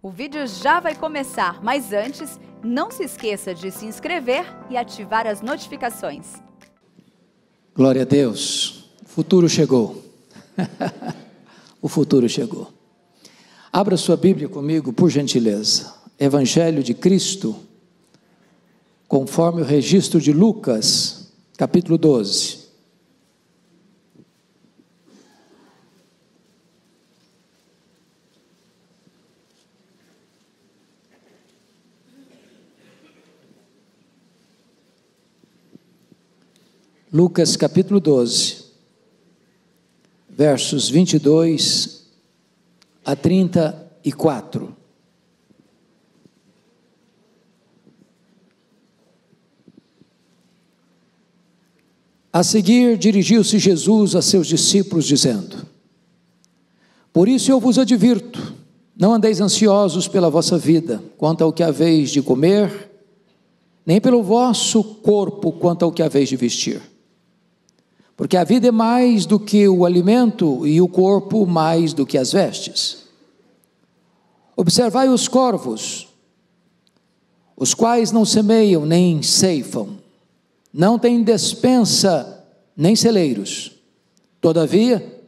O vídeo já vai começar, mas antes, não se esqueça de se inscrever e ativar as notificações. Glória a Deus, o futuro chegou. O futuro chegou. Abra sua Bíblia comigo, por gentileza. Evangelho de Cristo, conforme o registro de Lucas, capítulo 12. Lucas capítulo 12, versos 22 a 34. A seguir, dirigiu-se Jesus a seus discípulos, dizendo: Por isso eu vos advirto, não andeis ansiosos pela vossa vida, quanto ao que haveis de comer, nem pelo vosso corpo, quanto ao que haveis de vestir. Porque a vida é mais do que o alimento, e o corpo mais do que as vestes. Observai os corvos, os quais não semeiam, nem ceifam, não têm despensa, nem celeiros. Todavia,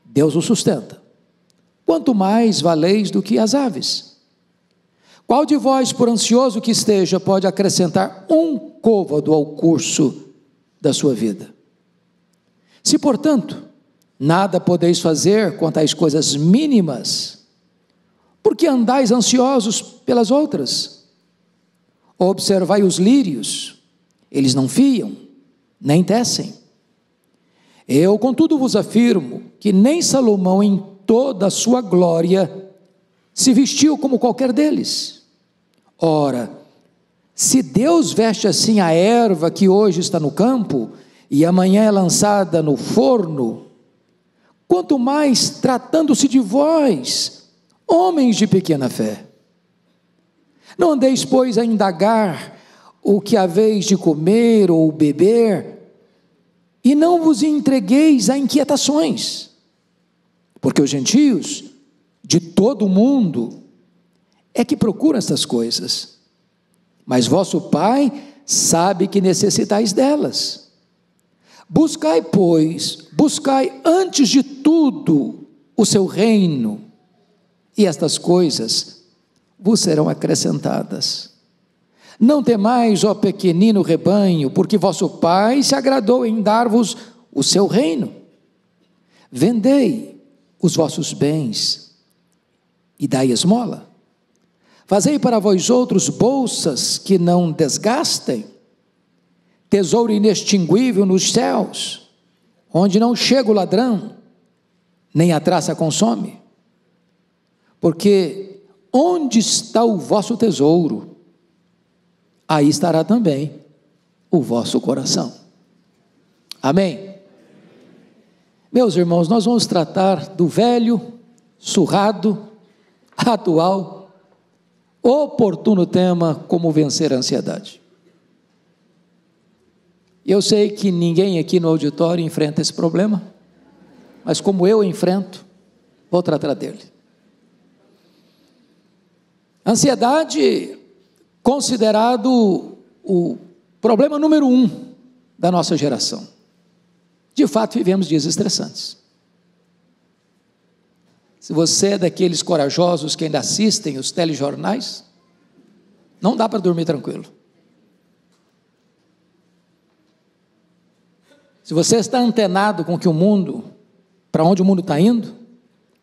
Deus os sustenta. Quanto mais valeis do que as aves? Qual de vós, por ansioso que esteja, pode acrescentar um côvado ao curso da sua vida? Se, portanto, nada podeis fazer quanto às coisas mínimas, por que andais ansiosos pelas outras? Observai os lírios, eles não fiam, nem tecem. Eu, contudo, vos afirmo que nem Salomão, em toda a sua glória, se vestiu como qualquer deles. Ora, se Deus veste assim a erva que hoje está no campo, e amanhã é lançada no forno, quanto mais tratando-se de vós, homens de pequena fé. Não andeis, pois, a indagar o que haveis de comer ou beber, e não vos entregueis a inquietações, porque os gentios de todo o mundo é que procuram estas coisas, mas vosso Pai sabe que necessitais delas. Buscai, pois, antes de tudo o seu reino, e estas coisas vos serão acrescentadas. Não temais, ó pequenino rebanho, porque vosso Pai se agradou em dar-vos o seu reino. Vendei os vossos bens e dai esmola. Fazei para vós outros bolsas que não desgastem, tesouro inextinguível nos céus, onde não chega o ladrão, nem a traça consome. Porque onde está o vosso tesouro, aí estará também o vosso coração. Amém? Meus irmãos, nós vamos tratar do velho, surrado, atual, oportuno tema, como vencer a ansiedade. Eu sei que ninguém aqui no auditório enfrenta esse problema, mas como eu enfrento, vou tratar dele. Ansiedade, considerado o problema número 1 da nossa geração. De fato, vivemos dias estressantes. Se você é daqueles corajosos que ainda assistem os telejornais, não dá para dormir tranquilo. Se você está antenado com que o mundo, para onde o mundo está indo,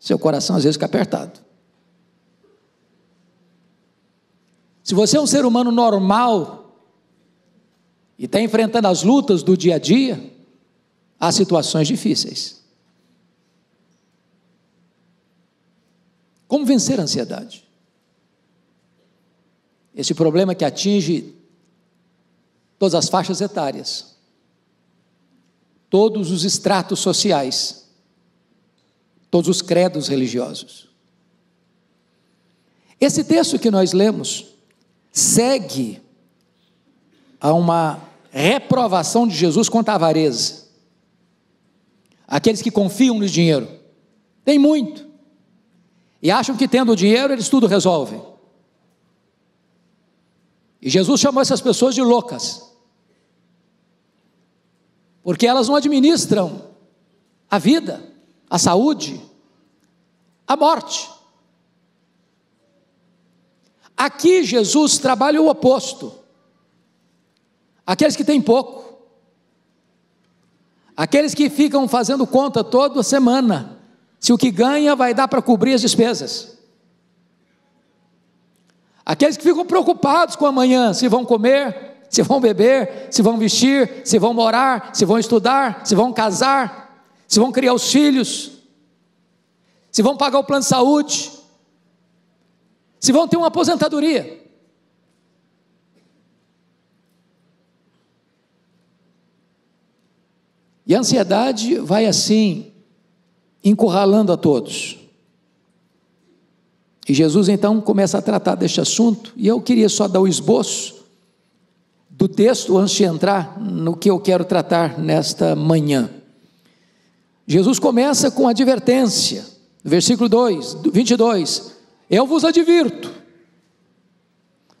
seu coração às vezes fica apertado. Se você é um ser humano normal e está enfrentando as lutas do dia a dia, há situações difíceis. Como vencer a ansiedade? Esse problema que atinge todas as faixas etárias, todos os estratos sociais, todos os credos religiosos. Esse texto que nós lemos segue a uma reprovação de Jesus contra a avareza. Aqueles que confiam no dinheiro, tem muito, e acham que tendo o dinheiro eles tudo resolvem. E Jesus chamou essas pessoas de loucas, porque elas não administram a vida, a saúde, a morte. Aqui Jesus trabalha o oposto. Aqueles que têm pouco, aqueles que ficam fazendo conta toda semana, se o que ganha vai dar para cobrir as despesas. Aqueles que ficam preocupados com amanhã, se vão comer, se vão beber, se vão vestir, se vão morar, se vão estudar, se vão casar, se vão criar os filhos, se vão pagar o plano de saúde, se vão ter uma aposentadoria. E a ansiedade vai assim, encurralando a todos. E Jesus então começa a tratar deste assunto, e eu queria só dar o esboço do texto antes de entrar no que eu quero tratar nesta manhã. Jesus começa com advertência, versículo 22, eu vos advirto.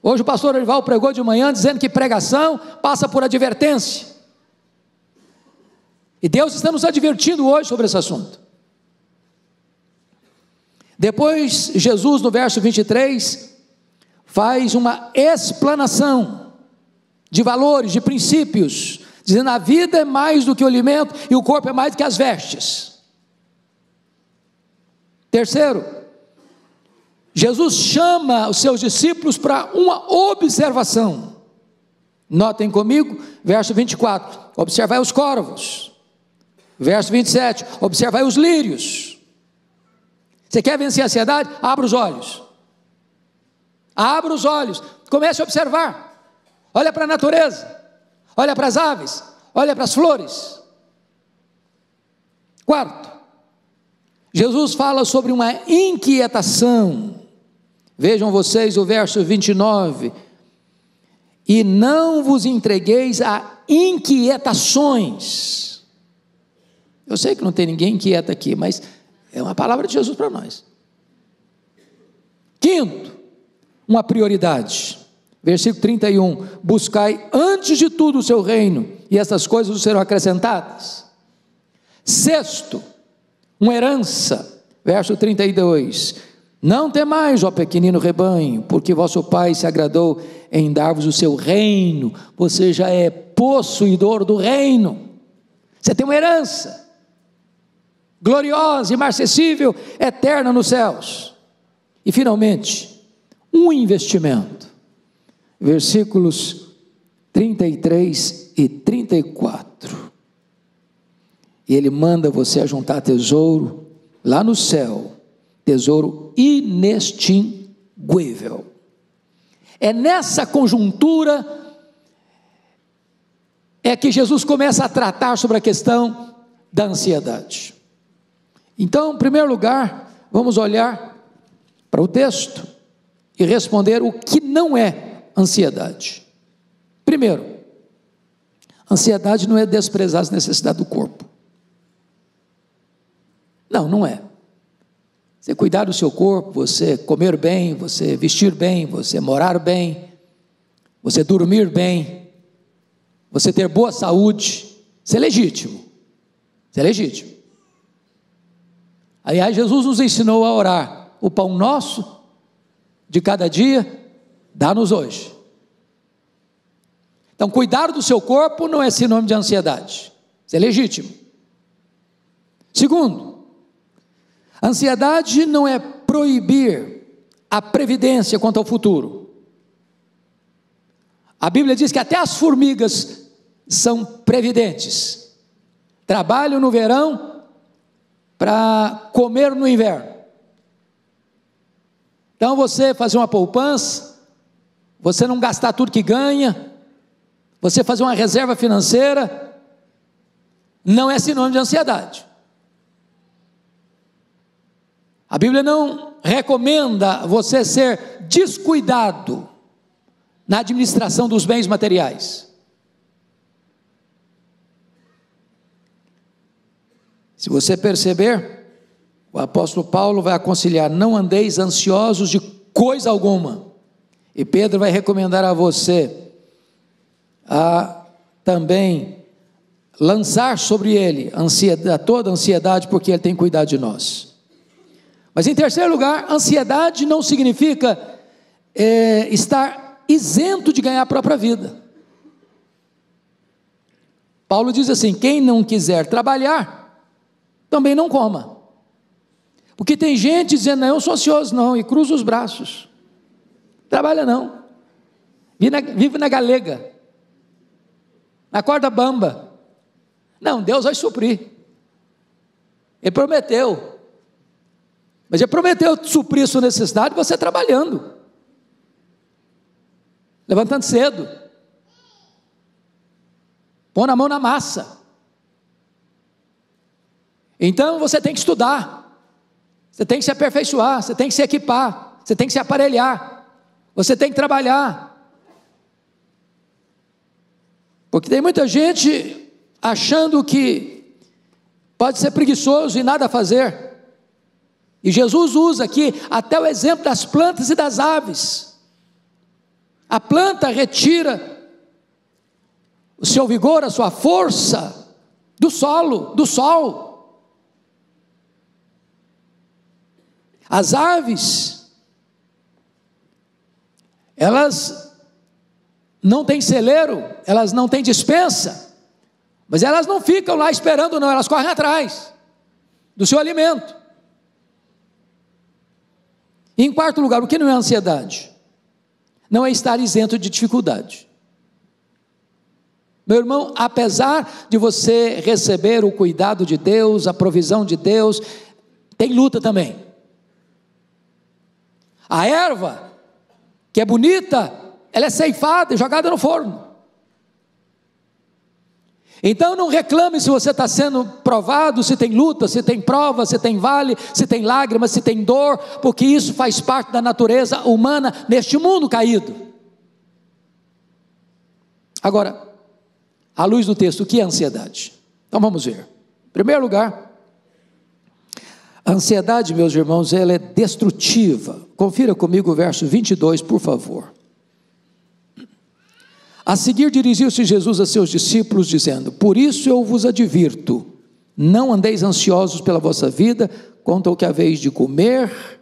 Hoje o pastor Orival pregou de manhã dizendo que pregação passa por advertência, e Deus está nos advertindo hoje sobre esse assunto. Depois Jesus no verso 23 faz uma explanação de valores, de princípios, dizendo a vida é mais do que o alimento e o corpo é mais do que as vestes. Terceiro, Jesus chama os seus discípulos para uma observação. Notem comigo, verso 24, observai os corvos. Verso 27, observai os lírios. Você quer vencer a ansiedade? Abra os olhos. Abra os olhos, comece a observar. Olha para a natureza, olha para as aves, olha para as flores. Quarto, Jesus fala sobre uma inquietação. Vejam vocês o verso 29. E não vos entregueis a inquietações. Eu sei que não tem ninguém inquieto aqui, mas é uma palavra de Jesus para nós. Quinto, uma prioridade. Versículo 31, buscai antes de tudo o seu reino, e essas coisas vos serão acrescentadas. Sexto, uma herança. Verso 32, não temais, ó pequenino rebanho, porque vosso Pai se agradou em dar-vos o seu reino. Você já é possuidor do reino. Você tem uma herança gloriosa, imarcessível, eterna nos céus. E finalmente, um investimento. Versículos 33 e 34. E ele manda você ajuntar tesouro lá no céu, tesouro inextinguível. É nessa conjuntura é que Jesus começa a tratar sobre a questão da ansiedade. Então, em primeiro lugar, vamos olhar para o texto e responder o que não é ansiedade. Primeiro, ansiedade não é desprezar as necessidades do corpo. Não, não é. Você cuidar do seu corpo, você comer bem, você vestir bem, você morar bem, você dormir bem, você ter boa saúde, isso é legítimo. Isso é legítimo. Aliás, Jesus nos ensinou a orar: o pão nosso de cada dia, dá-nos hoje. Então, cuidar do seu corpo não é sinônimo de ansiedade. Isso é legítimo. Segundo, a ansiedade não é proibir a previdência quanto ao futuro. A Bíblia diz que até as formigas são previdentes. Trabalham no verão para comer no inverno. Então você fazer uma poupança, você não gastar tudo que ganha, você fazer uma reserva financeira, não é sinônimo de ansiedade. A Bíblia não recomenda você ser descuidado na administração dos bens materiais. Se você perceber, O apóstolo Paulo vai aconselhar: não andeis ansiosos de coisa alguma. E Pedro vai recomendar a você a também lançar sobre ele toda a ansiedade, porque ele tem cuidado de nós. Mas em terceiro lugar, ansiedade não significa estar isento de ganhar a própria vida. Paulo diz assim: quem não quiser trabalhar, também não coma. Porque tem gente dizendo: não, eu sou ocioso não, e cruza os braços, trabalha não, vive na galega, na corda bamba. Não, Deus vai suprir, Ele prometeu, mas Ele prometeu suprir a sua necessidade você trabalhando, levantando cedo, pondo a mão na massa. Então você tem que estudar, você tem que se aperfeiçoar, você tem que se equipar, você tem que se aparelhar, você tem que trabalhar, porque tem muita gente achando que pode ser preguiçoso e nada fazer, e Jesus usa aqui até o exemplo das plantas e das aves. A planta retira o seu vigor, a sua força do solo, do sol. As aves, elas não têm celeiro, elas não têm despensa, mas elas não ficam lá esperando não, elas correm atrás do seu alimento. E em quarto lugar, o que não é ansiedade? Não é estar isento de dificuldade. Meu irmão, apesar de você receber o cuidado de Deus, a provisão de Deus, tem luta também. A erva, que é bonita, ela é ceifada e jogada no forno. Então não reclame se você está sendo provado, se tem luta, se tem prova, se tem vale, se tem lágrimas, se tem dor, porque isso faz parte da natureza humana neste mundo caído. Agora, à luz do texto, o que é ansiedade? Então vamos ver. Em primeiro lugar, a ansiedade, meus irmãos, ela é destrutiva. Confira comigo o verso 22, por favor. A seguir dirigiu-se Jesus a seus discípulos, dizendo: por isso eu vos advirto, não andeis ansiosos pela vossa vida, quanto ao que haveis de comer,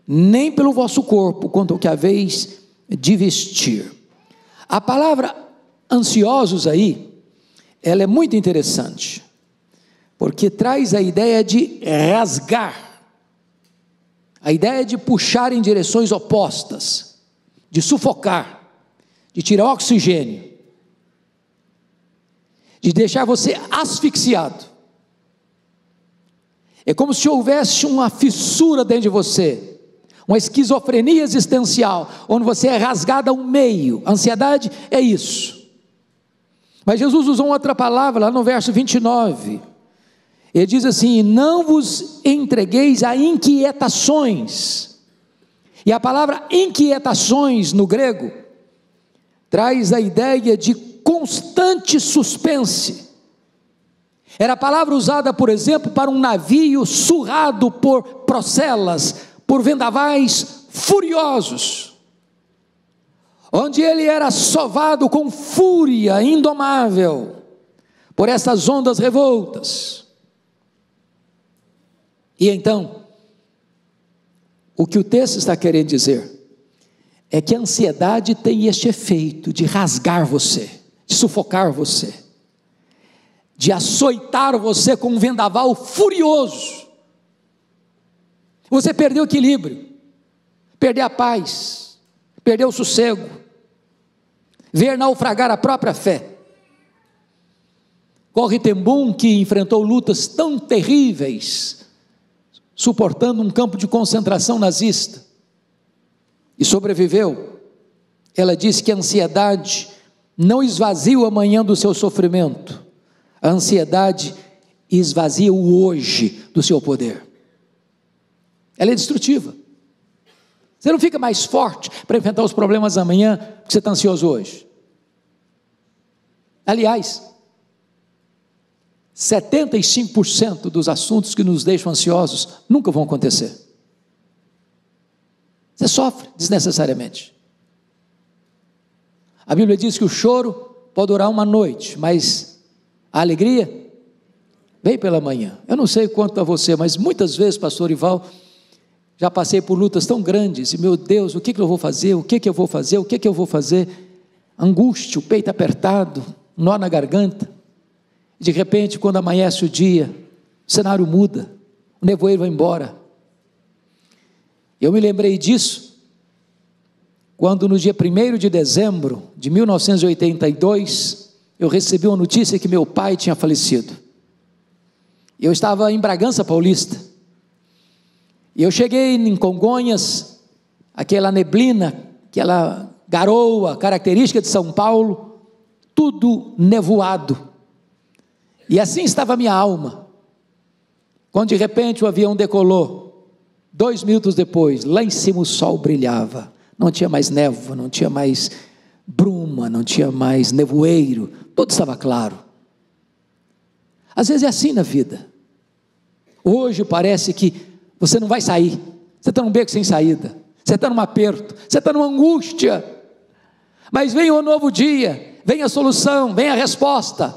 nem pelo vosso corpo, quanto ao que haveis de vestir. A palavra ansiosos aí, ela é muito interessante, porque traz a ideia de rasgar, a ideia de puxar em direções opostas, de sufocar, de tirar oxigênio, de deixar você asfixiado. É como se houvesse uma fissura dentro de você, uma esquizofrenia existencial, onde você é rasgado ao meio. A ansiedade é isso. Mas Jesus usou outra palavra lá no verso 29, ele diz assim: não vos entregueis a inquietações. E a palavra inquietações no grego traz a ideia de constante suspense. Era a palavra usada, por exemplo, para um navio surrado por procelas, por vendavais furiosos, onde ele era sovado com fúria indomável por essas ondas revoltas. E então, o que o texto está querendo dizer é que a ansiedade tem este efeito de rasgar você, de sufocar você, de açoitar você com um vendaval furioso. Você perdeu o equilíbrio, perdeu a paz, perdeu o sossego, ver naufragar a própria fé. Corrie ten Boom, que enfrentou lutas tão terríveis, suportando um campo de concentração nazista, e sobreviveu. Ela disse que a ansiedade não esvazia o amanhã do seu sofrimento, a ansiedade esvazia o hoje do seu poder. Ela é destrutiva. Você não fica mais forte para enfrentar os problemas amanhã, porque você está ansioso hoje. Aliás, 75% dos assuntos que nos deixam ansiosos nunca vão acontecer. Você sofre desnecessariamente. A Bíblia diz que o choro pode durar uma noite, mas a alegria vem pela manhã. Eu não sei quanto a você, mas muitas vezes, pastor Ival, já passei por lutas tão grandes, e meu Deus, o que eu vou fazer, o que eu vou fazer, o que eu vou fazer, angústia, o peito apertado, nó na garganta, de repente, quando amanhece o dia, o cenário muda, o nevoeiro vai embora. Eu me lembrei disso, quando no dia 1º de dezembro de 1982, eu recebi uma notícia que meu pai tinha falecido. Eu estava em Bragança Paulista, e eu cheguei em Congonhas, aquela neblina, aquela garoa característica de São Paulo, tudo nevoado, e assim estava a minha alma, quando de repente o avião decolou. 2 minutos depois, lá em cima o sol brilhava, não tinha mais névoa, não tinha mais bruma, não tinha mais nevoeiro, tudo estava claro. Às vezes é assim na vida. Hoje parece que você não vai sair, você está num beco sem saída, você está num aperto, você está numa angústia, mas vem um novo dia, vem a solução, vem a resposta,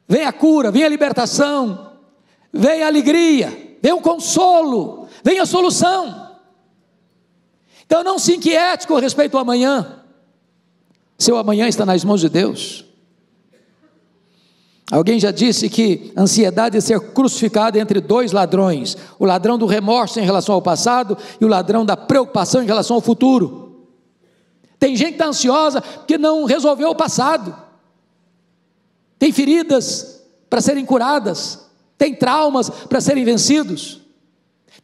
vem a cura, vem a libertação, vem a alegria, vem o consolo, vem a solução. Então não se inquiete com respeito ao amanhã, seu amanhã está nas mãos de Deus. Alguém já disse que a ansiedade é ser crucificada entre 2 ladrões, o ladrão do remorso em relação ao passado e o ladrão da preocupação em relação ao futuro. Tem gente que está ansiosa porque não resolveu o passado, tem feridas para serem curadas, tem traumas para serem vencidos,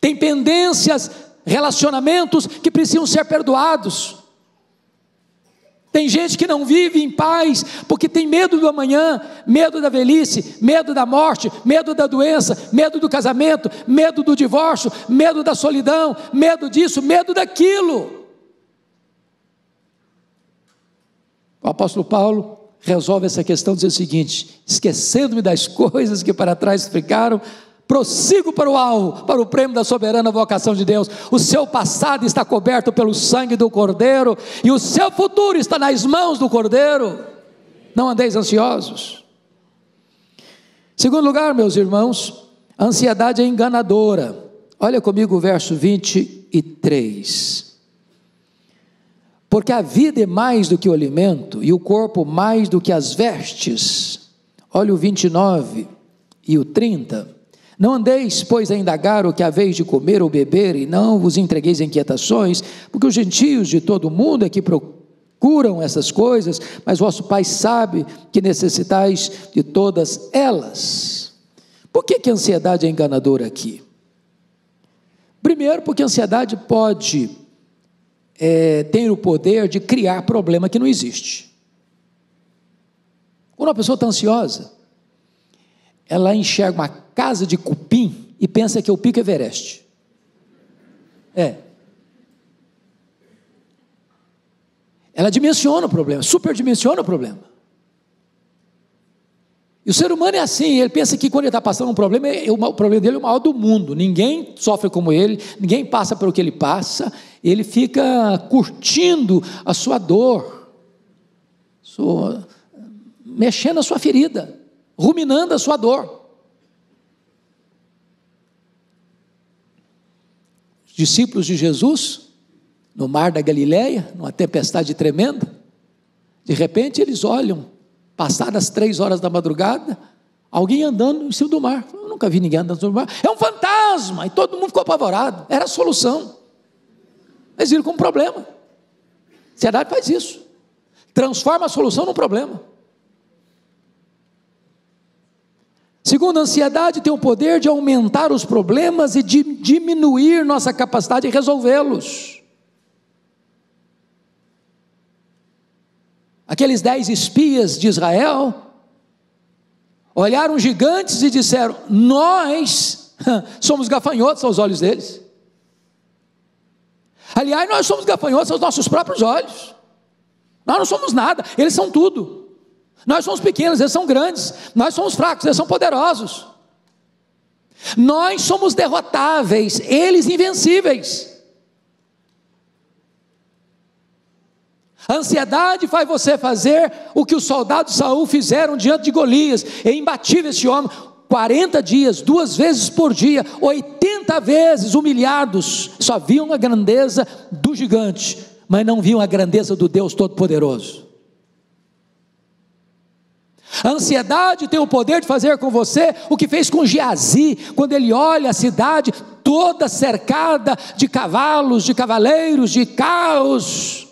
tem pendências, relacionamentos que precisam ser perdoados. Tem gente que não vive em paz, porque tem medo do amanhã, medo da velhice, medo da morte, medo da doença, medo do casamento, medo do divórcio, medo da solidão, medo disso, medo daquilo. O apóstolo Paulo resolve essa questão dizendo o seguinte: esquecendo-me das coisas que para trás ficaram, prossigo para o alvo, para o prêmio da soberana vocação de Deus. O seu passado está coberto pelo sangue do Cordeiro, e o seu futuro está nas mãos do Cordeiro. Não andeis ansiosos. Segundo lugar, meus irmãos, a ansiedade é enganadora. Olha comigo o verso 23. Porque a vida é mais do que o alimento, e o corpo mais do que as vestes. Olha o 29 e o 30. Não andeis, pois, a indagar o que haveis de comer ou beber, e não vos entregueis a inquietações, porque os gentios de todo o mundo é que procuram essas coisas, mas vosso Pai sabe que necessitais de todas elas. Por que a ansiedade é enganadora aqui? Primeiro, porque a ansiedade pode ter o poder de criar problema que não existe. Quando uma pessoa está ansiosa, ela enxerga uma casa de cupim e pensa que é o Pico Everest. Ela dimensiona o problema, superdimensiona o problema. E o ser humano é assim, ele pensa que quando ele está passando um problema, o problema dele é o maior do mundo, ninguém sofre como ele, ninguém passa pelo que ele passa, ele fica curtindo a sua dor, mexendo a sua ferida, ruminando a sua dor. Os discípulos de Jesus, no mar da Galileia, numa tempestade tremenda, de repente eles olham, passadas 3 horas da madrugada, alguém andando em cima do mar. Eu nunca vi ninguém andando no mar. É um fantasma! E todo mundo ficou apavorado. Era a solução. Eles viram como problema. A ansiedade faz isso. Transforma a solução num problema. Segundo, a ansiedade tem o poder de aumentar os problemas e de diminuir nossa capacidade de resolvê-los. Aqueles 10 espias de Israel olharam gigantes e disseram: nós somos gafanhotos aos olhos deles. Aliás, nós somos gafanhotos aos nossos próprios olhos. Nós não somos nada, eles são tudo. Nós somos pequenos, eles são grandes. Nós somos fracos, eles são poderosos. Nós somos derrotáveis, eles invencíveis. A ansiedade faz você fazer o que os soldados de Saul fizeram diante de Golias. É imbatível esse homem, 40 dias, 2 vezes por dia, 80 vezes humilhados. Só viam a grandeza do gigante, mas não viam a grandeza do Deus Todo-Poderoso. A ansiedade tem o poder de fazer com você o que fez com Geazi, quando ele olha a cidade toda cercada de cavalos, de cavaleiros, de carros.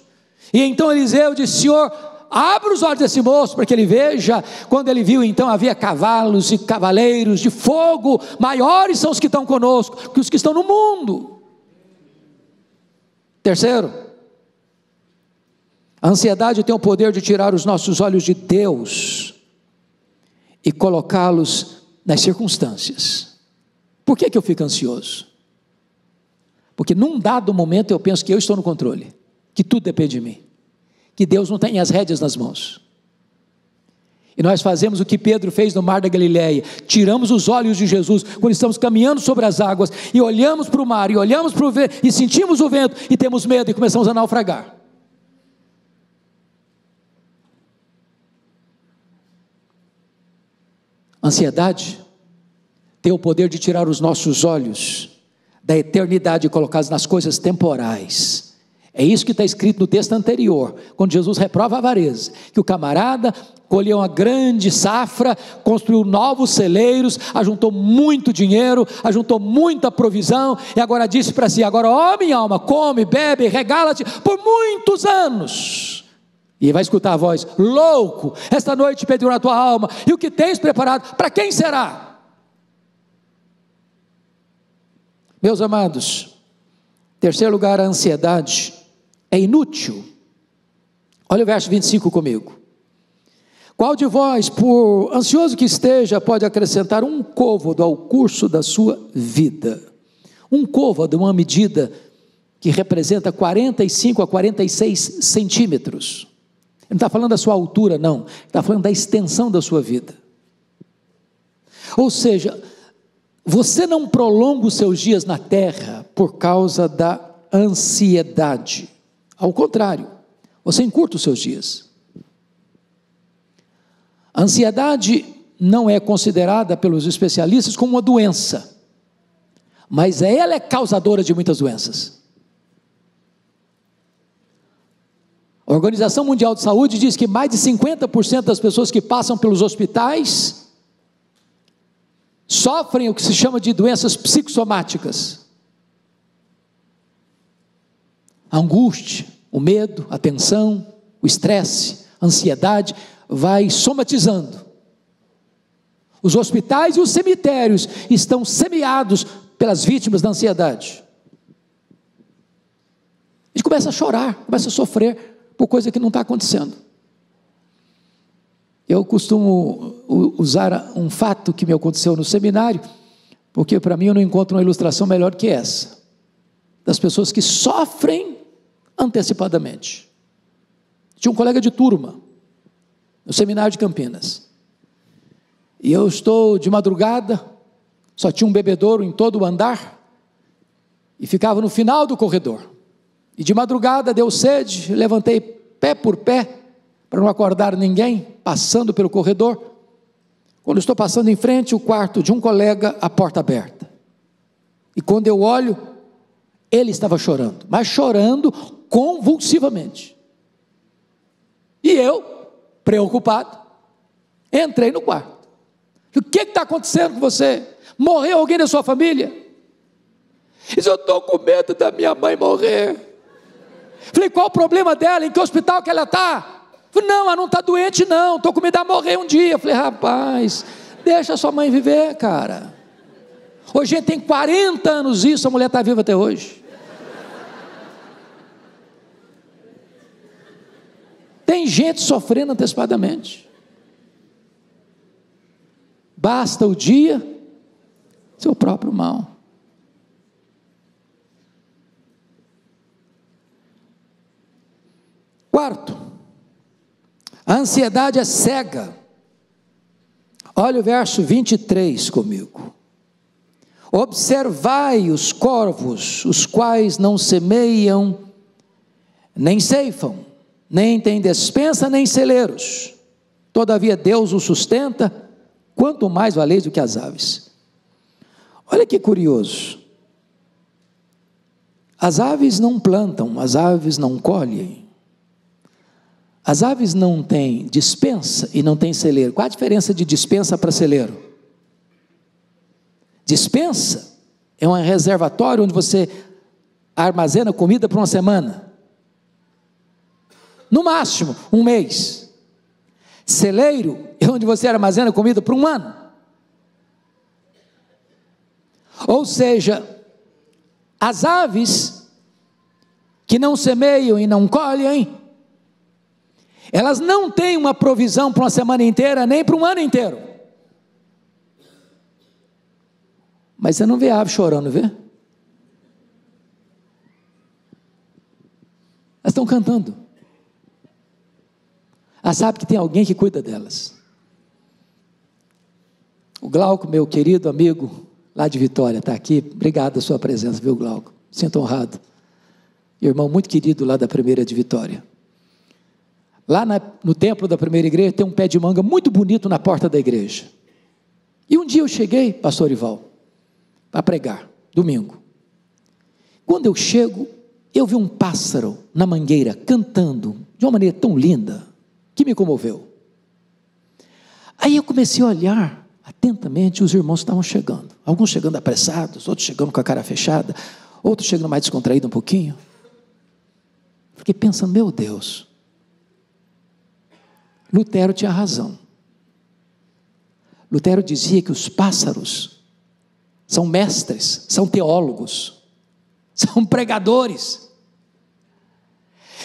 E então Eliseu disse: Senhor, abra os olhos desse moço para que ele veja. Quando ele viu, então havia cavalos e cavaleiros de fogo, maiores são os que estão conosco que os que estão no mundo. Terceiro, a ansiedade tem o poder de tirar os nossos olhos de Deus e colocá-los nas circunstâncias. Por que eu fico ansioso? Porque num dado momento eu penso que eu estou no controle, que tudo depende de mim, que Deus não tem as rédeas nas mãos. E nós fazemos o que Pedro fez no mar da Galileia: tiramos os olhos de Jesus quando estamos caminhando sobre as águas, e olhamos para o mar, e olhamos para o vento, e sentimos o vento, e temos medo, e começamos a naufragar. Ansiedade tem o poder de tirar os nossos olhos da eternidade e colocá-los nas coisas temporais. É isso que está escrito no texto anterior, quando Jesus reprova a avareza, que o camarada colheu uma grande safra, construiu novos celeiros, ajuntou muito dinheiro, ajuntou muita provisão, e agora disse para si: agora, ó minha alma, come, bebe, regala-te por muitos anos. E vai escutar a voz: louco, esta noite pediu a tua alma, e o que tens preparado, para quem será? Meus amados, terceiro lugar, a ansiedade é inútil. Olha o verso 25 comigo. Qual de vós, por ansioso que esteja, pode acrescentar um côvado ao curso da sua vida? Um côvado é uma medida que representa 45 a 46 centímetros. Ele não está falando da sua altura, não. Ele está falando da extensão da sua vida. Ou seja, você não prolonga os seus dias na terra por causa da ansiedade. Ao contrário, você encurta os seus dias. A ansiedade não é considerada pelos especialistas como uma doença, mas ela é causadora de muitas doenças. A Organização Mundial de Saúde diz que mais de 50% das pessoas que passam pelos hospitais sofrem o que se chama de doenças psicossomáticas. A angústia, o medo, a tensão, o estresse, a ansiedade vai somatizando. Os hospitais e os cemitérios estão semeados pelas vítimas da ansiedade. A gente começa a chorar, começa a sofrer por coisa que não está acontecendo. Eu costumo usar um fato que me aconteceu no seminário, porque para mim eu não encontro uma ilustração melhor que essa, das pessoas que sofrem antecipadamente. Tinha um colega de turma, no seminário de Campinas, e eu estou de madrugada, só tinha um bebedouro em todo o andar, e ficava no final do corredor, e de madrugada deu sede, levantei pé por pé, para não acordar ninguém, passando pelo corredor. Quando estou passando em frente ao quarto de um colega, a porta aberta, e quando eu olho, ele estava chorando, mas chorando convulsivamente, e eu, preocupado, entrei no quarto. O que está acontecendo com você? Morreu alguém da sua família? Ele disse: eu estou com medo da minha mãe morrer. Falei: qual o problema dela? Em que hospital que ela está? Falei: não, ela não está doente não, estou com medo de morrer um dia. Falei: rapaz, deixa a sua mãe viver, cara. Hoje a gente tem 40 anos isso, a mulher está viva até hoje. Tem gente sofrendo antecipadamente. Basta o dia, seu próprio mal. Quarto, A ansiedade é cega. Olha o verso 23 comigo. Observai os corvos, os quais não semeiam, nem ceifam, nem têm despensa, nem celeiros. Todavia Deus os sustenta, quanto mais valeis do que as aves. Olha que curioso. As aves não plantam, as aves não colhem. As aves não têm despensa e não têm celeiro. Qual a diferença de despensa para celeiro? Despensa é um reservatório onde você armazena comida por uma semana. No máximo, um mês. Celeiro é onde você armazena comida por um ano. Ou seja, as aves que não semeiam e não colhem, elas não têm uma provisão para uma semana inteira, nem para um ano inteiro. Mas você não vê a ave chorando, vê? Elas estão cantando. Elas sabem que tem alguém que cuida delas. O Glauco, meu querido amigo, lá de Vitória, está aqui. Obrigado pela sua presença, viu, Glauco? Sinto honrado. Irmão muito querido lá da primeira de Vitória. Lá no templo da primeira igreja tem um pé de manga muito bonito na porta da igreja. E um dia eu cheguei, pastor Ival, para pregar, domingo. Quando eu chego, eu vi um pássaro na mangueira cantando de uma maneira tão linda que me comoveu. Aí eu comecei a olhar atentamente, os irmãos estavam chegando, alguns chegando apressados, outros chegando com a cara fechada, outros chegando mais descontraído um pouquinho. Fiquei pensando, meu Deus, Lutero tinha razão. Lutero dizia que os pássaros são mestres, são teólogos, são pregadores.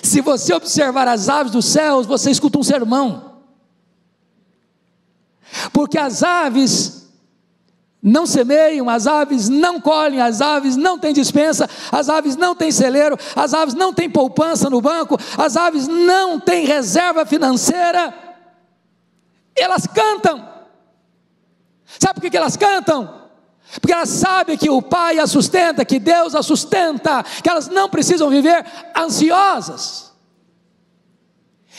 Se você observar as aves dos céus, você escuta um sermão. Porque as aves não semeiam, as aves não colhem, as aves não têm despensa, as aves não têm celeiro, as aves não têm poupança no banco, as aves não têm reserva financeira. Elas cantam. Sabe por que elas cantam? Porque elas sabem que o Pai as sustenta, que Deus as sustenta, que elas não precisam viver ansiosas.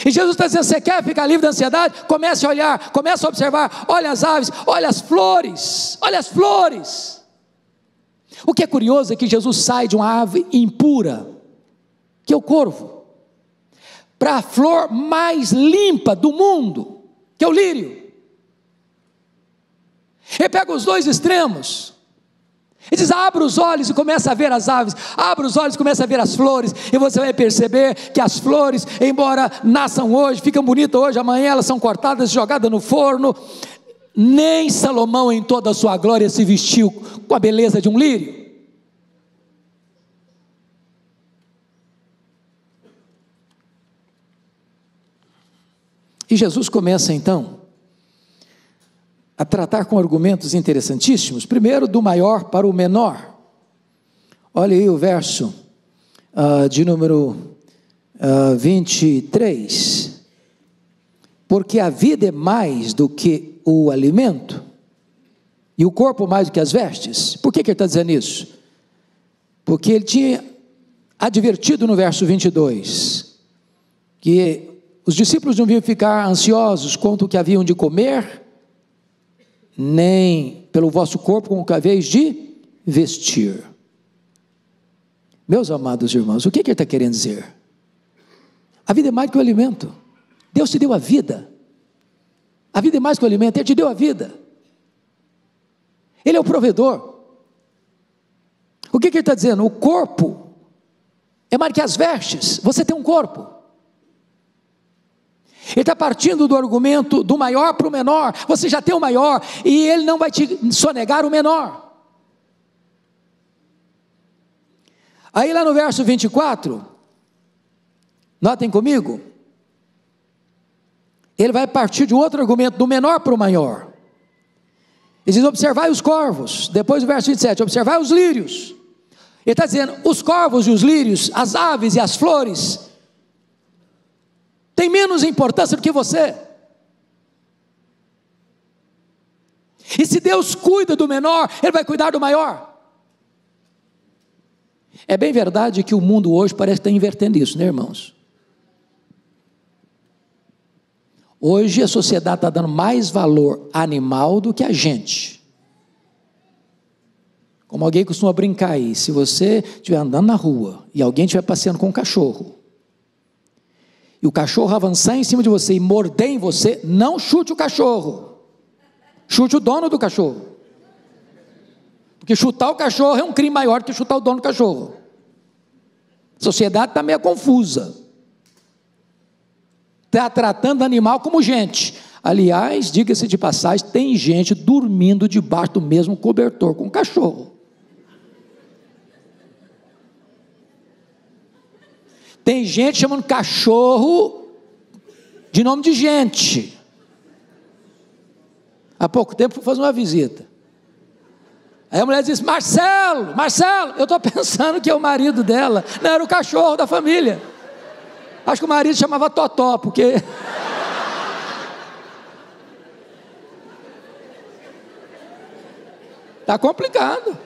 E Jesus está dizendo, você quer ficar livre da ansiedade? Comece a olhar, comece a observar, olha as aves, olha as flores, olha as flores. O que é curioso é que Jesus sai de uma ave impura, que é o corvo, para a flor mais limpa do mundo, que é o lírio. Ele pega os dois extremos, e diz, abra os olhos e começa a ver as aves, abra os olhos e começa a ver as flores, e você vai perceber que as flores, embora nasçam hoje, ficam bonitas hoje, amanhã elas são cortadas e jogadas no forno. Nem Salomão em toda a sua glória se vestiu com a beleza de um lírio. E Jesus começa então a tratar com argumentos interessantíssimos, primeiro do maior para o menor. Olha aí o verso de número 23, porque a vida é mais do que o alimento, e o corpo mais do que as vestes. Por que ele está dizendo isso? Porque ele tinha advertido no verso 22, que os discípulos não deviam ficar ansiosos quanto o que haviam de comer, nem pelo vosso corpo com o que haveis de vestir. Meus amados irmãos, o que ele está querendo dizer? A vida é mais que o alimento. Deus te deu a vida. A vida é mais que o alimento, Ele te deu a vida. Ele é o provedor. O que ele está dizendo? O corpo é mais que as vestes. Você tem um corpo. Ele está partindo do argumento do maior para o menor. Você já tem o maior e Ele não vai te sonegar o menor. Aí lá no verso 24, notem comigo, ele vai partir de outro argumento, do menor para o maior. Ele diz, observai os corvos. Depois do verso 27, observai os lírios. Ele está dizendo, os corvos e os lírios, as aves e as flores, tem menos importância do que você. E se Deus cuida do menor, Ele vai cuidar do maior. É bem verdade que o mundo hoje parece estar invertendo isso, né, irmãos? Hoje a sociedade está dando mais valor animal do que a gente. Como alguém costuma brincar aí, se você estiver andando na rua e alguém estiver passeando com um cachorro, e o cachorro avançar em cima de você e morder em você, não chute o cachorro, chute o dono do cachorro. Porque chutar o cachorro é um crime maior do que chutar o dono do cachorro. A sociedade está meio confusa. Está tratando o animal como gente. Aliás, diga-se de passagem, tem gente dormindo debaixo do mesmo cobertor com o cachorro. Tem gente chamando cachorro de nome de gente. Há pouco tempo fui fazer uma visita. Aí a mulher disse: Marcelo, eu estou pensando que é o marido dela. Não, era o cachorro da família. Acho que o marido chamava Totó, porque... Está complicado.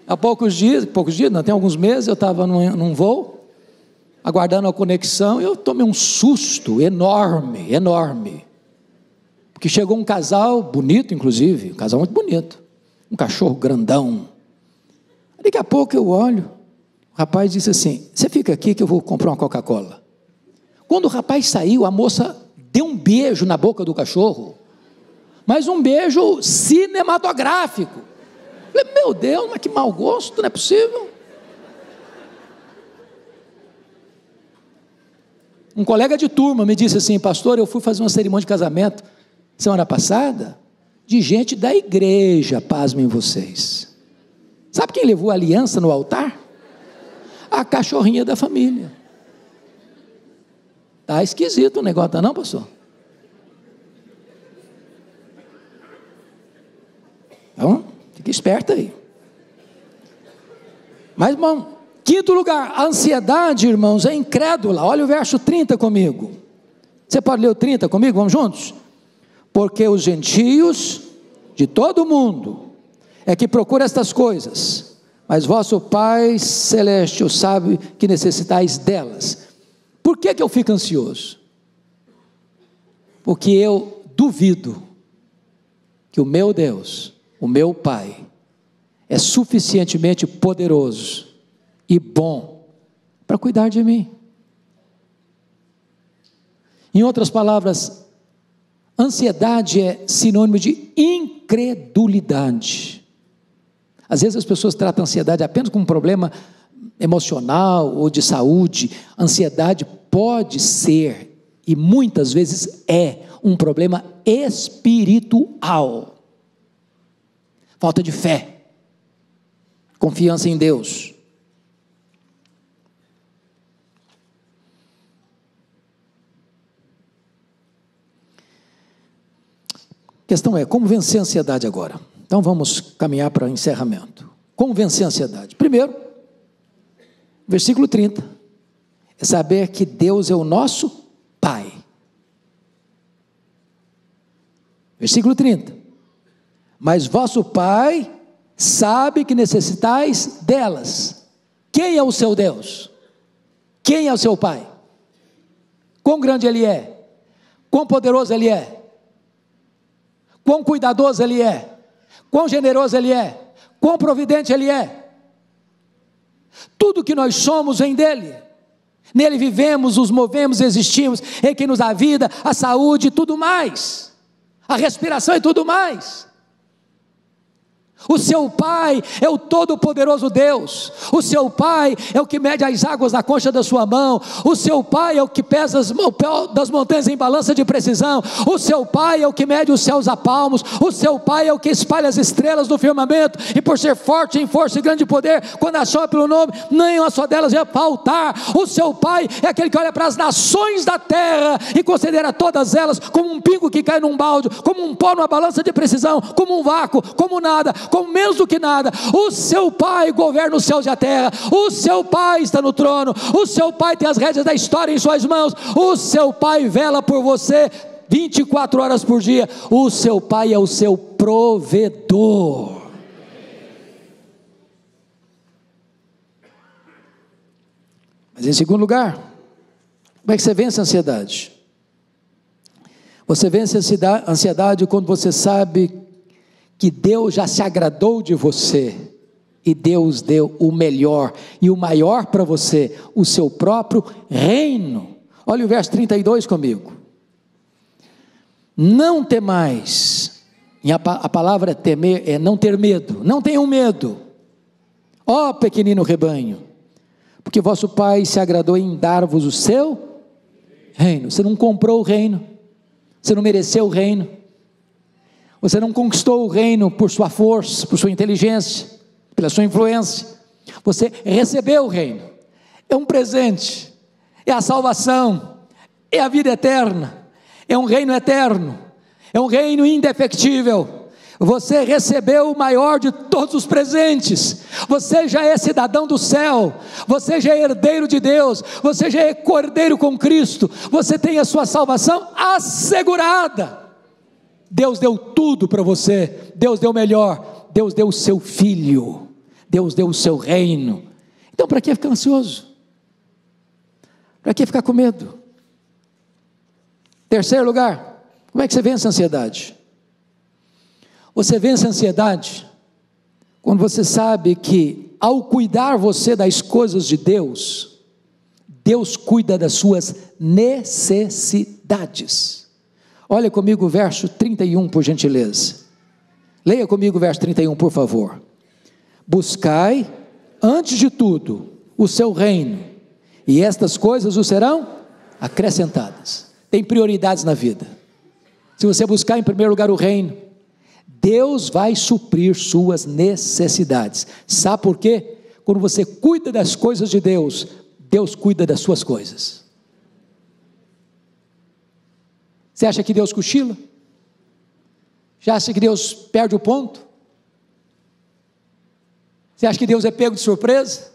Há poucos dias, não, tem alguns meses, eu estava num voo, aguardando a conexão, e eu tomei um susto enorme. Porque chegou um casal bonito, inclusive, um casal muito bonito, um cachorro grandão. Daqui a pouco eu olho, o rapaz disse assim: você fica aqui que eu vou comprar uma Coca-Cola. Quando o rapaz saiu, a moça deu um beijo na boca do cachorro, mas um beijo cinematográfico. Eu falei: meu Deus, mas que mau gosto, não é possível. Um colega de turma me disse assim: pastor, eu fui fazer uma cerimônia de casamento semana passada, de gente da igreja, pasmem vocês. Sabe quem levou a aliança no altar? A cachorrinha da família. Está esquisito o negócio, tá não, pastor? Então, fica esperto aí. Mas, irmão, quinto lugar, a ansiedade, irmãos, é incrédula. Olha o verso 30 comigo. Você pode ler o 30 comigo? Vamos juntos? Porque os gentios de todo o mundo é que procura estas coisas, mas vosso Pai Celeste o sabe que necessitais delas. Por que eu fico ansioso? Porque eu duvido que o meu Deus, o meu Pai, é suficientemente poderoso e bom para cuidar de mim. Em outras palavras, ansiedade é sinônimo de incredulidade. Às vezes as pessoas tratam a ansiedade apenas como um problema emocional ou de saúde. Ansiedade pode ser, e muitas vezes é, um problema espiritual. Falta de fé, confiança em Deus. A questão é, como vencer a ansiedade agora? Então vamos caminhar para o encerramento. Como vencer a ansiedade? Primeiro, versículo 30, é saber que Deus é o nosso Pai. Versículo 30, mas vosso Pai sabe que necessitais delas. Quem é o seu Deus? Quem é o seu Pai? Quão grande Ele é? Quão poderoso Ele é? Quão cuidadoso Ele é? Quão generoso Ele é? Quão providente Ele é? Tudo que nós somos vem dEle. Nele vivemos, nos movemos, existimos. Ele que nos dá a vida, a saúde e tudo mais. A respiração e tudo mais. O seu Pai é o todo-poderoso Deus. O seu Pai é o que mede as águas na concha da sua mão. O seu Pai é o que pesa o pé das montanhas em balança de precisão. O seu Pai é o que mede os céus a palmos. O seu Pai é o que espalha as estrelas do firmamento. E por ser forte em força e grande poder, quando a chama pelo nome, nenhuma só delas vai faltar. O seu Pai é aquele que olha para as nações da terra e considera todas elas como um pingo que cai num balde, como um pó numa balança de precisão, como um vácuo, como nada. com menos do que nada. O seu Pai governa os céus e a terra, o seu Pai está no trono, o seu Pai tem as rédeas da história em suas mãos, o seu Pai vela por você 24 horas por dia, o seu Pai é o seu provedor. Mas em segundo lugar, como é que você vence a ansiedade? Você vence a ansiedade quando você sabe que Deus já se agradou de você, e Deus deu o melhor e o maior para você, o seu próprio reino. Olha o verso 32 comigo. Não temais, e a palavra temer é não ter medo, não tenham medo, ó pequenino rebanho, porque vosso Pai se agradou em dar-vos o seu reino. Você não comprou o reino, você não mereceu o reino, você não conquistou o reino por sua força, por sua inteligência, pela sua influência, você recebeu o reino, é um presente, é a salvação, é a vida eterna, é um reino eterno, é um reino indefectível. Você recebeu o maior de todos os presentes, você já é cidadão do céu, você já é herdeiro de Deus, você já é cordeiro com Cristo, você tem a sua salvação assegurada. Deus deu tudo para você, Deus deu o melhor, Deus deu o seu filho, Deus deu o seu reino. Então para que ficar ansioso? Para que ficar com medo? Terceiro lugar, como é que você vence a ansiedade? Você vence a ansiedade quando você sabe que, ao cuidar você das coisas de Deus, Deus cuida das suas necessidades. Olha comigo o verso 31, por gentileza. Leia comigo o verso 31, por favor. Buscai, antes de tudo, o seu reino, e estas coisas os serão acrescentadas. Tem prioridades na vida. Se você buscar em primeiro lugar o reino, Deus vai suprir suas necessidades. Sabe por quê? Quando você cuida das coisas de Deus, Deus cuida das suas coisas. Você acha que Deus cochila? Já acha que Deus perde o ponto? Você acha que Deus é pego de surpresa?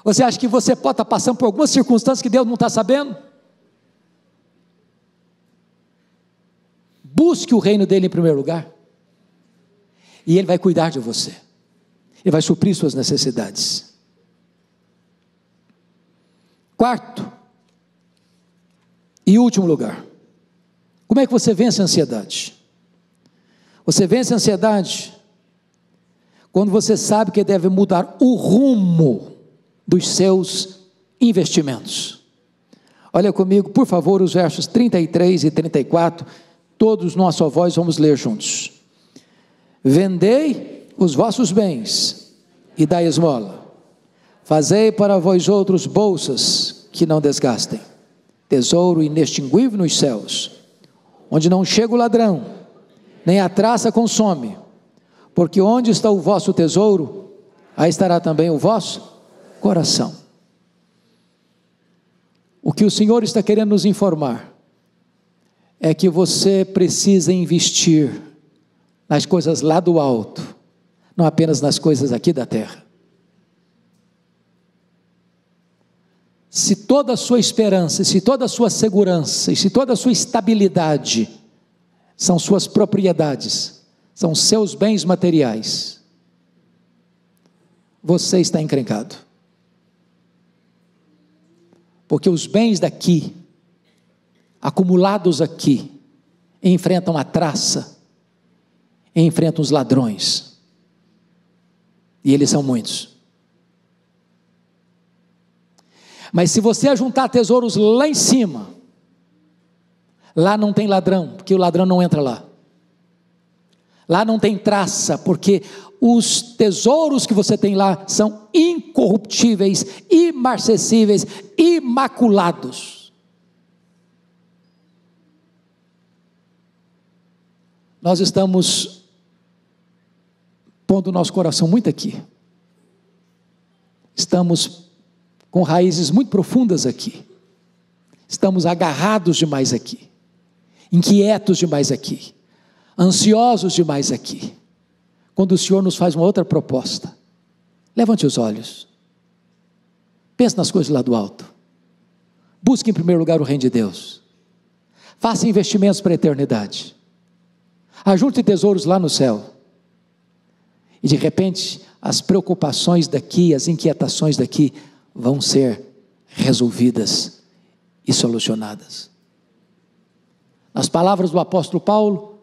Ou você acha que você pode estar passando por algumas circunstâncias que Deus não está sabendo? Busque o reino dele em primeiro lugar, e ele vai cuidar de você, ele vai suprir suas necessidades. Quarto e último lugar, como é que você vence a ansiedade? Você vence a ansiedade quando você sabe que deve mudar o rumo dos seus investimentos. Olha comigo, por favor, os versos 33 e 34, todos numa só voz vamos ler juntos. Vendei os vossos bens e dai esmola, fazei para vós outros bolsas que não desgastem, tesouro inextinguível nos céus, onde não chega o ladrão, nem a traça consome, porque onde está o vosso tesouro, aí estará também o vosso coração. O que o Senhor está querendo nos informar é que você precisa investir nas coisas lá do alto, não apenas nas coisas aqui da terra. Se toda a sua esperança, se toda a sua segurança, e se toda a sua estabilidade são suas propriedades, são seus bens materiais, você está encrencado. Porque os bens daqui, acumulados aqui, enfrentam a traça, enfrentam os ladrões, e eles são muitos. Mas se você ajuntar tesouros lá em cima, lá não tem ladrão, porque o ladrão não entra lá. Lá não tem traça, porque os tesouros que você tem lá são incorruptíveis, imarcessíveis, imaculados. Nós estamos pondo o nosso coração muito aqui. Estamos com raízes muito profundas aqui. Estamos agarrados demais aqui. Inquietos demais aqui. Ansiosos demais aqui. quando o Senhor nos faz uma outra proposta. Levante os olhos. Pense nas coisas lá do alto. Busque em primeiro lugar o reino de Deus. Faça investimentos para a eternidade. Ajunte tesouros lá no céu. E de repente, as preocupações daqui, as inquietações daqui, vão ser resolvidas e solucionadas. Nas palavras do apóstolo Paulo,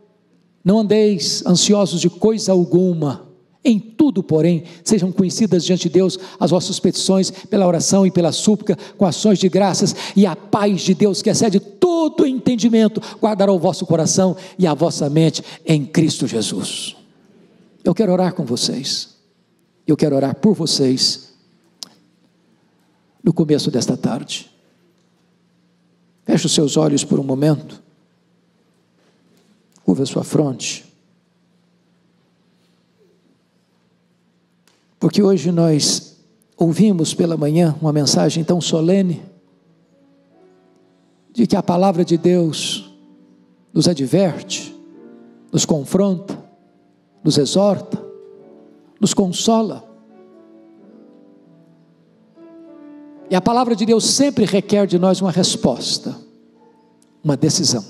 não andeis ansiosos de coisa alguma, em tudo, porém, sejam conhecidas diante de Deus as vossas petições, pela oração e pela súplica, com ações de graças, e a paz de Deus, que excede todo entendimento, guardará o vosso coração e a vossa mente em Cristo Jesus. Eu quero orar com vocês, eu quero orar por vocês, no começo desta tarde. Feche os seus olhos por um momento, curva a sua fronte, porque hoje nós ouvimos pela manhã uma mensagem tão solene, de que a palavra de Deus nos adverte, nos confronta, nos exorta, nos consola. E a palavra de Deus sempre requer de nós uma resposta, uma decisão.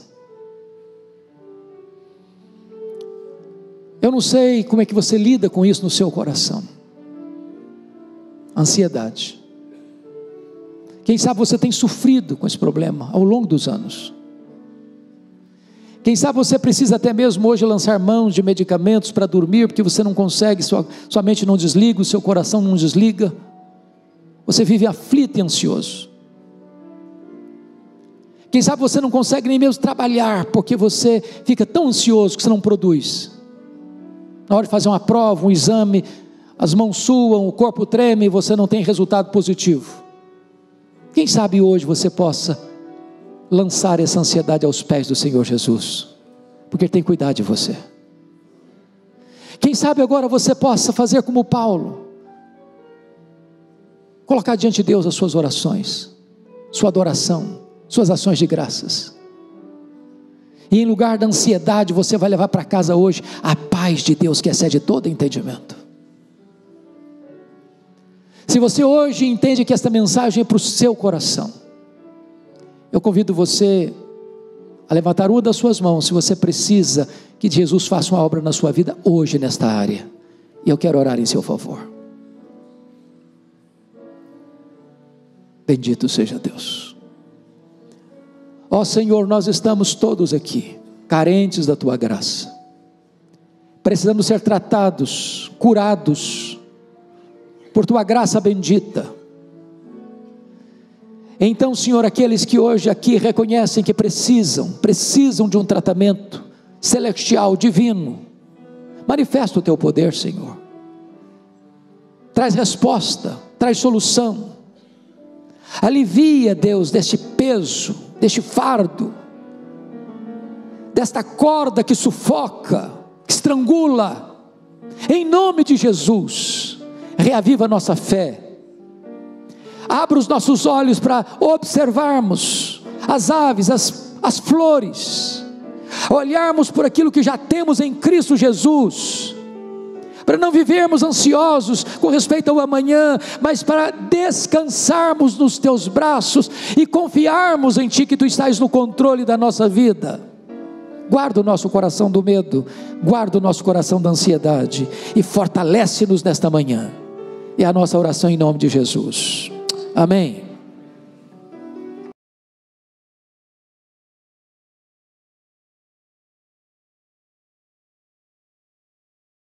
Eu não sei como é que você lida com isso no seu coração. Ansiedade. Quem sabe você tem sofrido com esse problema ao longo dos anos. Quem sabe você precisa até mesmo hoje lançar mãos de medicamentos para dormir, porque você não consegue, sua mente não desliga, o seu coração não desliga. Você vive aflito e ansioso. Quem sabe você não consegue nem mesmo trabalhar, porque você fica tão ansioso que você não produz. Na hora de fazer uma prova, um exame, as mãos suam, o corpo treme e você não tem resultado positivo. Quem sabe hoje você possa lançar essa ansiedade aos pés do Senhor Jesus, porque Ele tem cuidado de você. Quem sabe agora você possa fazer como Paulo, colocar diante de Deus as suas orações, sua adoração, suas ações de graças. E em lugar da ansiedade, você vai levar para casa hoje a paz de Deus que excede todo entendimento. Se você hoje entende que esta mensagem é para o seu coração, eu convido você a levantar uma das suas mãos, se você precisa que Jesus faça uma obra na sua vida hoje nesta área. E eu quero orar em seu favor. Bendito seja Deus. Ó Senhor, nós estamos todos aqui, carentes da Tua graça. Precisamos ser tratados, curados, por Tua graça bendita. Então, Senhor, aqueles que hoje aqui reconhecem que precisam de um tratamento celestial, divino, manifesta o Teu poder, Senhor. Traz resposta, traz solução. Alivia, Deus, deste peso, deste fardo, desta corda que sufoca, que estrangula. Em nome de Jesus, reaviva a nossa fé. Abra os nossos olhos para observarmos as aves, as flores, olharmos por aquilo que já temos em Cristo Jesus, para não vivermos ansiosos com respeito ao amanhã, mas para descansarmos nos Teus braços e confiarmos em Ti, que Tu estás no controle da nossa vida. Guarda o nosso coração do medo, guarda o nosso coração da ansiedade e fortalece-nos nesta manhã. É a nossa oração em nome de Jesus. Amém.